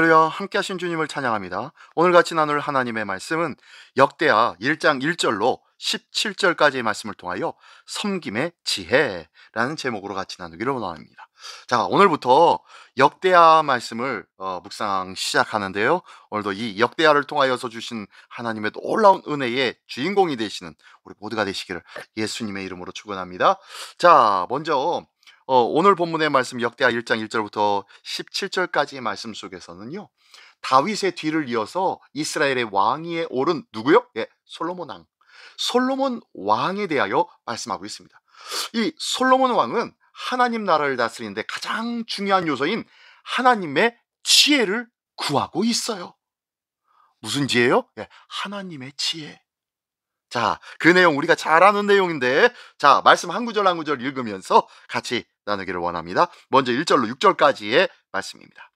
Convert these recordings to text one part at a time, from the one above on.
할렐루야, 함께 하신 주님을 찬양합니다. 오늘 같이 나눌 하나님의 말씀은 역대하 1장 1절로 17절까지의 말씀을 통하여 섬김의 지혜라는 제목으로 같이 나누기를 원합니다. 자, 오늘부터 역대하 말씀을 묵상 시작하는데요. 오늘도 이 역대하를 통하여서 주신 하나님의 놀라운 은혜의 주인공이 되시는 우리 모두가 되시기를 예수님의 이름으로 축원합니다. 자, 먼저 오늘 본문의 말씀 역대하 1장 1절부터 17절까지의 말씀 속에서는요, 다윗의 뒤를 이어서 이스라엘의 왕위에 오른 누구요? 예, 솔로몬 왕. 솔로몬 왕에 대하여 말씀하고 있습니다. 이 솔로몬 왕은 하나님 나라를 다스리는데 가장 중요한 요소인 하나님의 지혜를 구하고 있어요. 무슨 지혜요? 예, 하나님의 지혜. 자, 그 내용 우리가 잘 아는 내용인데, 자, 말씀 한 구절 한 구절 읽으면서 같이 나누기를 원합니다. 먼저 1절로 6절까지의 말씀입니다.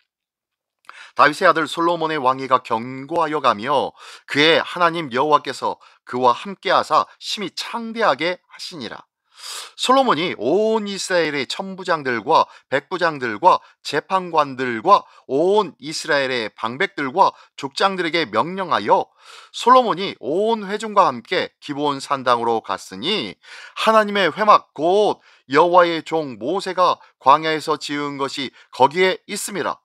다윗의 아들 솔로몬의 왕위가 견고하여 가며 그의 하나님 여호와께서 그와 함께하사 심히 창대하게 하시니라. 솔로몬이 온 이스라엘의 천부장들과 백부장들과 재판관들과 온 이스라엘의 방백들과 족장들에게 명령하여 솔로몬이 온 회중과 함께 기브온 산당으로 갔으니 하나님의 회막 곧 여호와의 종 모세가 광야에서 지은 것이 거기에 있음이라.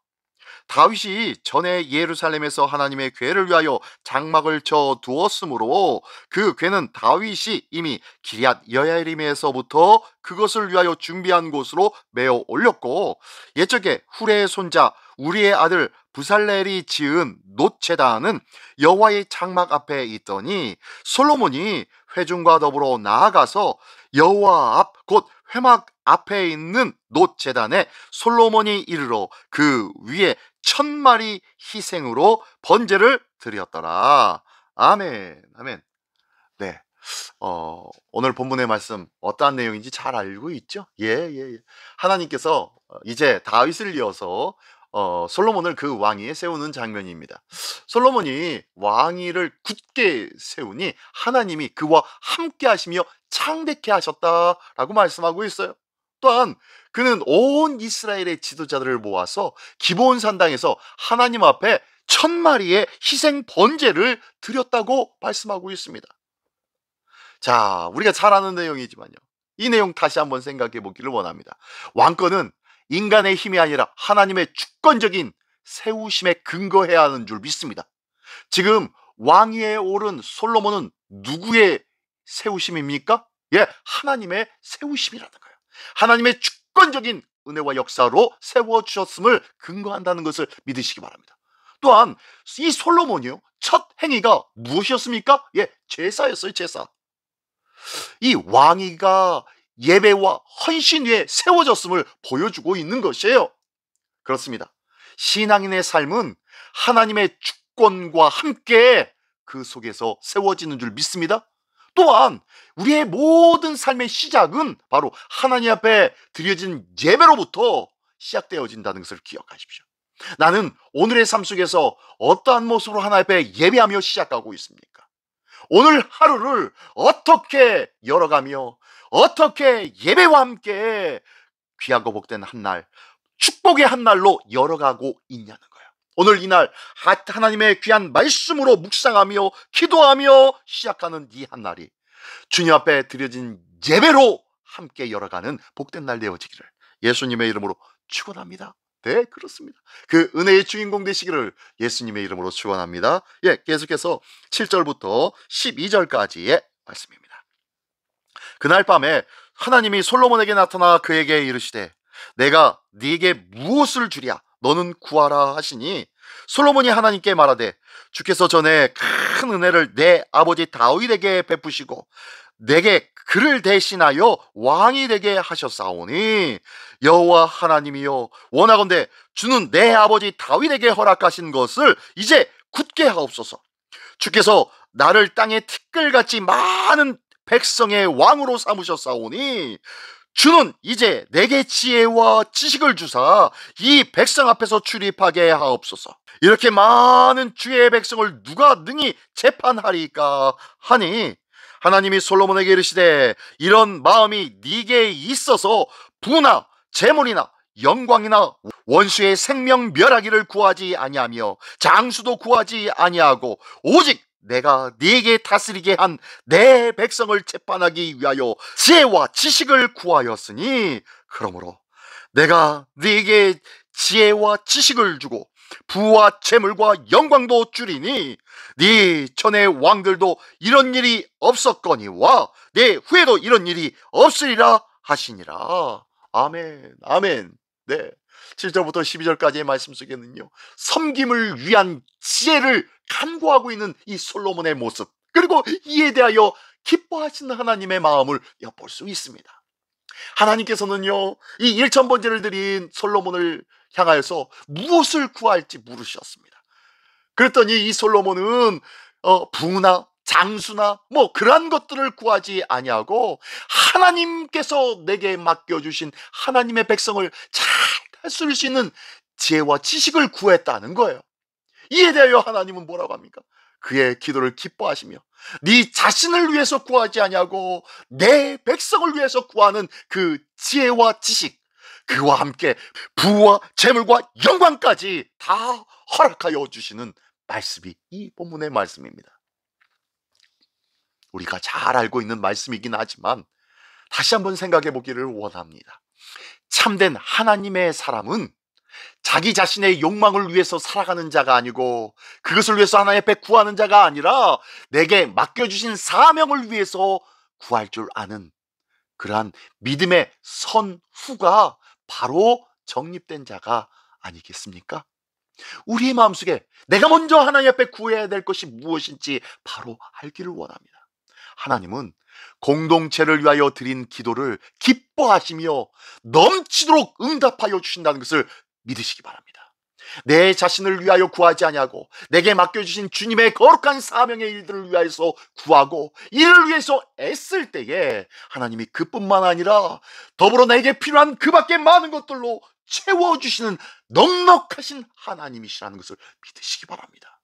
다윗이 전에 예루살렘에서 하나님의 궤를 위하여 장막을 쳐 두었으므로 그 궤는 다윗이 이미 기럇 여야림에서부터 그것을 위하여 준비한 곳으로 메어 올렸고, 옛적에 후레의 손자 우리의 아들 부살렐이 지은 놋제단은 여호와의 장막 앞에 있더니 솔로몬이 회중과 더불어 나아가서 여호와 앞 곧 회막 앞에 있는 놋제단에 솔로몬이 이르러 그 위에 1000마리 희생으로 번제를 드렸더라. 아멘, 아멘. 네, 오늘 본문의 말씀 어떠한 내용인지 잘 알고 있죠? 예. 하나님께서 이제 다윗을 이어서 솔로몬을 그 왕위에 세우는 장면입니다. 솔로몬이 왕위를 굳게 세우니 하나님이 그와 함께 하시며 창대케 하셨다라고 말씀하고 있어요. 또한 그는 온 이스라엘의 지도자들을 모아서 기브온 산당에서 하나님 앞에 1000마리의 희생 번제를 드렸다고 말씀하고 있습니다. 자, 우리가 잘 아는 내용이지만요, 이 내용 다시 한번 생각해 보기를 원합니다. 왕권은 인간의 힘이 아니라 하나님의 주권적인 세우심에 근거해야 하는 줄 믿습니다. 지금 왕위에 오른 솔로몬은 누구의 세우심입니까? 예, 하나님의 세우심이라는 거예요. 하나님의 주권적인 은혜와 역사로 세워주셨음을 근거한다는 것을 믿으시기 바랍니다. 또한 이 솔로몬이요, 첫 행위가 무엇이었습니까? 예, 제사였어요. 제사. 이 왕위가 예배와 헌신 위에 세워졌음을 보여주고 있는 것이에요. 그렇습니다. 신앙인의 삶은 하나님의 주권과 함께 그 속에서 세워지는 줄 믿습니다. 또한 우리의 모든 삶의 시작은 바로 하나님 앞에 드려진 예배로부터 시작되어진다는 것을 기억하십시오. 나는 오늘의 삶 속에서 어떠한 모습으로 하나님 앞에 예배하며 시작하고 있습니까? 오늘 하루를 어떻게 열어가며 어떻게 예배와 함께 귀하고 복된 한 날, 축복의 한 날로 열어가고 있냐는 거예요. 오늘 이날 하나님의 귀한 말씀으로 묵상하며 기도하며 시작하는 이 한 날이 주님 앞에 드려진 예배로 함께 열어가는 복된 날 되어지기를 예수님의 이름으로 축원합니다. 네, 그렇습니다. 그 은혜의 주인공 되시기를 예수님의 이름으로 축원합니다. 예, 계속해서 7절부터 12절까지의 말씀입니다. 그날 밤에 하나님이 솔로몬에게 나타나 그에게 이르시되 내가 네게 무엇을 주랴 너는 구하라 하시니 솔로몬이 하나님께 말하되 주께서 전에 큰 은혜를 내 아버지 다윗에게 베푸시고 내게 그를 대신하여 왕이 되게 하셨사오니 여호와 하나님이여 원하건대 주는 내 아버지 다윗에게 허락하신 것을 이제 굳게 하옵소서. 주께서 나를 땅의 티끌같이 많은 백성의 왕으로 삼으셨사오니 주는 이제 내게 지혜와 지식을 주사 이 백성 앞에서 출입하게 하옵소서. 이렇게 많은 주의 백성을 누가 능히 재판하리까 하니 하나님이 솔로몬에게 이르시되 이런 마음이 네게 있어서 부나 재물이나 영광이나 원수의 생명 멸하기를 구하지 아니하며 장수도 구하지 아니하고 오직 내가 네게 다스리게 한 내 백성을 재판하기 위하여 지혜와 지식을 구하였으니 그러므로 내가 네게 지혜와 지식을 주고 부와 재물과 영광도 주리니 네 전에 왕들도 이런 일이 없었거니와 내 후에도 이런 일이 없으리라 하시니라. 아멘, 아멘. 네, 7절부터 12절까지의 말씀 속에는요, 섬김을 위한 지혜를 간구하고 있는 이 솔로몬의 모습, 그리고 이에 대하여 기뻐하시는 하나님의 마음을 엿볼 수 있습니다. 하나님께서는요, 이 일천번제를 드린 솔로몬을 향하여서 무엇을 구할지 물으셨습니다. 그랬더니 이 솔로몬은 부나 장수나 뭐 그러한 것들을 구하지 아니하고 하나님께서 내게 맡겨주신 하나님의 백성을 잘 다스릴 수 있는 지혜와 지식을 구했다는 거예요. 이에 대하여 하나님은 뭐라고 합니까? 그의 기도를 기뻐하시며 네 자신을 위해서 구하지 아니하고 내 백성을 위해서 구하는 그 지혜와 지식, 그와 함께 부와 재물과 영광까지 다 허락하여 주시는 말씀이 이 본문의 말씀입니다. 우리가 잘 알고 있는 말씀이긴 하지만 다시 한번 생각해 보기를 원합니다. 참된 하나님의 사람은 자기 자신의 욕망을 위해서 살아가는 자가 아니고 그것을 위해서 하나님 앞에 구하는 자가 아니라 내게 맡겨주신 사명을 위해서 구할 줄 아는 그러한 믿음의 선후가 바로 정립된 자가 아니겠습니까? 우리의 마음속에 내가 먼저 하나님 앞에 구해야 될 것이 무엇인지 바로 알기를 원합니다. 하나님은 공동체를 위하여 드린 기도를 기뻐하시며 넘치도록 응답하여 주신다는 것을 믿으시기 바랍니다. 내 자신을 위하여 구하지 아니하고 내게 맡겨주신 주님의 거룩한 사명의 일들을 위하여서 구하고 이를 위해서 애쓸 때에 하나님이 그뿐만 아니라 더불어 내게 필요한 그 밖에 많은 것들로 채워주시는 넉넉하신 하나님이시라는 것을 믿으시기 바랍니다.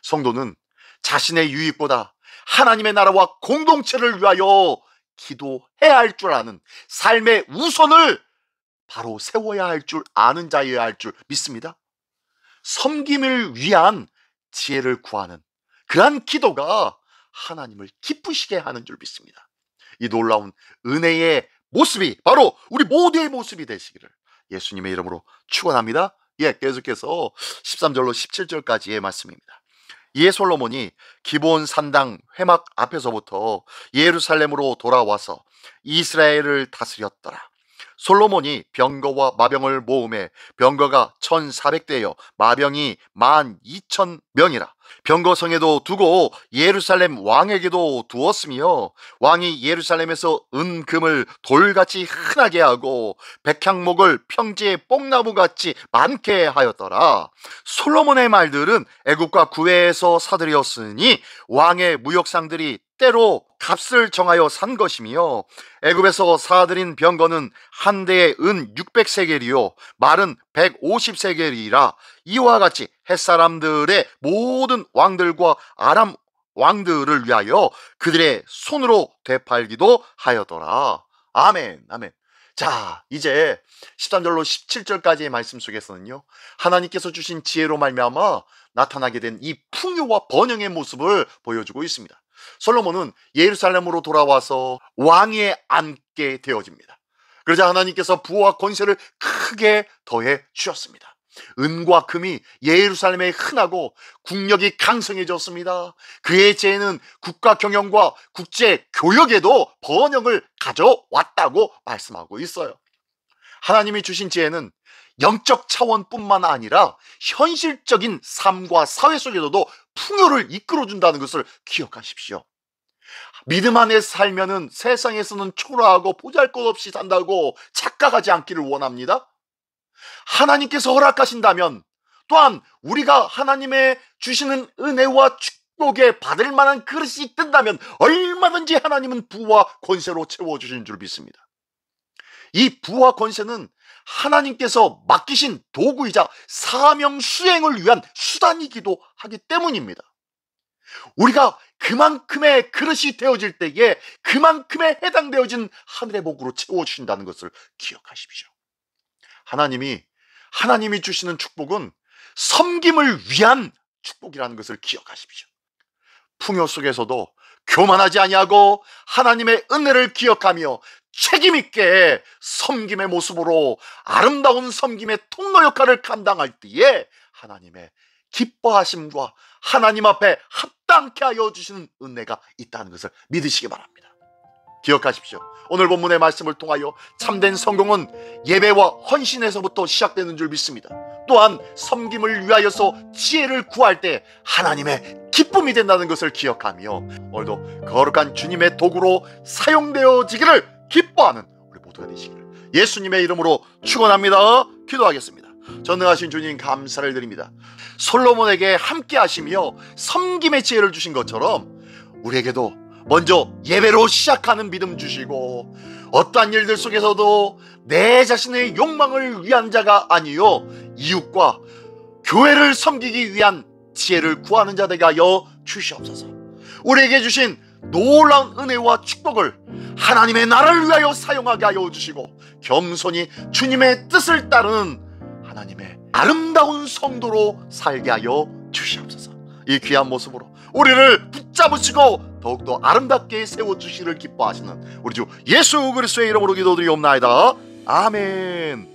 성도는 자신의 유익보다 하나님의 나라와 공동체를 위하여 기도해야 할 줄 아는 삶의 우선을 바로 세워야 할 줄 아는 자여야 할 줄 믿습니다. 섬김을 위한 지혜를 구하는 그러한 기도가 하나님을 기쁘시게 하는 줄 믿습니다. 이 놀라운 은혜의 모습이 바로 우리 모두의 모습이 되시기를 예수님의 이름으로 축원합니다. 계속해서 13절로 17절까지의 말씀입니다. 이에 솔로몬이 기브온 산당 회막 앞에서부터 예루살렘으로 돌아와서 이스라엘을 다스렸더라. 솔로몬이 병거와 마병을 모음해 병거가 1400대여 마병이 12,000명이라. 병거성에도 두고 예루살렘 왕에게도 두었으며 왕이 예루살렘에서 은금을 돌같이 흔하게 하고 백향목을 평지의 뽕나무같이 많게 하였더라. 솔로몬의 말들은 애굽과 구외에서 사들였으니 왕의 무역상들이 때로 값을 정하여 산 것이며 애굽에서 사들인 병거는 한 대에 은 600세겔이요 말은 150세겔이라. 이와 같이 햇사람들의 모든 왕들과 아람 왕들을 위하여 그들의 손으로 되팔기도 하였더라. 아멘, 아멘. 자, 이제 13절로 17절까지의 말씀 속에서는요, 하나님께서 주신 지혜로 말미암아 나타나게 된 이 풍요와 번영의 모습을 보여주고 있습니다. 솔로몬은 예루살렘으로 돌아와서 왕위에 앉게 되어집니다. 그러자 하나님께서 부와 권세를 크게 더해 주셨습니다. 은과 금이 예루살렘에 흔하고 국력이 강성해졌습니다. 그의 지혜는 국가 경영과 국제 교역에도 번영을 가져왔다고 말씀하고 있어요. 하나님이 주신 지혜는 영적 차원뿐만 아니라 현실적인 삶과 사회 속에서도 풍요를 이끌어준다는 것을 기억하십시오. 믿음 안에 살면은 세상에서는 초라하고 보잘것없이 산다고 착각하지 않기를 원합니다. 하나님께서 허락하신다면 또한 우리가 하나님의 주시는 은혜와 축복에 받을 만한 그릇이 뜬다면 얼마든지 하나님은 부와 권세로 채워주시는 줄 믿습니다. 이 부와 권세는 하나님께서 맡기신 도구이자 사명 수행을 위한 수단이기도 하기 때문입니다. 우리가 그만큼의 그릇이 되어질 때에 그만큼의 해당되어진 하늘의 복으로 채워주신다는 것을 기억하십시오. 하나님이 주시는 축복은 섬김을 위한 축복이라는 것을 기억하십시오. 풍요 속에서도 교만하지 아니하고 하나님의 은혜를 기억하며 책임있게 섬김의 모습으로 아름다운 섬김의 통로 역할을 감당할 때에 하나님의 기뻐하심과 하나님 앞에 합당케 하여 주시는 은혜가 있다는 것을 믿으시기 바랍니다. 기억하십시오. 오늘 본문의 말씀을 통하여 참된 성공은 예배와 헌신에서부터 시작되는 줄 믿습니다. 또한 섬김을 위하여서 지혜를 구할 때 하나님의 기쁨이 된다는 것을 기억하며 오늘도 거룩한 주님의 도구로 사용되어지기를 기뻐하는 우리 모두가 되시기를 예수님의 이름으로 축원합니다. 기도하겠습니다. 전능하신 주님 감사를 드립니다. 솔로몬에게 함께 하시며 섬김의 지혜를 주신 것처럼 우리에게도 먼저 예배로 시작하는 믿음 주시고 어떠한 일들 속에서도 내 자신의 욕망을 위한 자가 아니요 이웃과 교회를 섬기기 위한 지혜를 구하는 자 되게 하여 주시옵소서. 우리에게 주신 놀라운 은혜와 축복을 하나님의 나라를 위하여 사용하게 하여 주시고 겸손히 주님의 뜻을 따르는 하나님의 아름다운 성도로 살게 하여 주시옵소서. 이 귀한 모습으로 우리를 붙잡으시고 더욱더 아름답게 세워주시를 기뻐하시는 우리 주 예수 그리스도의 이름으로 기도드리옵나이다. 아멘.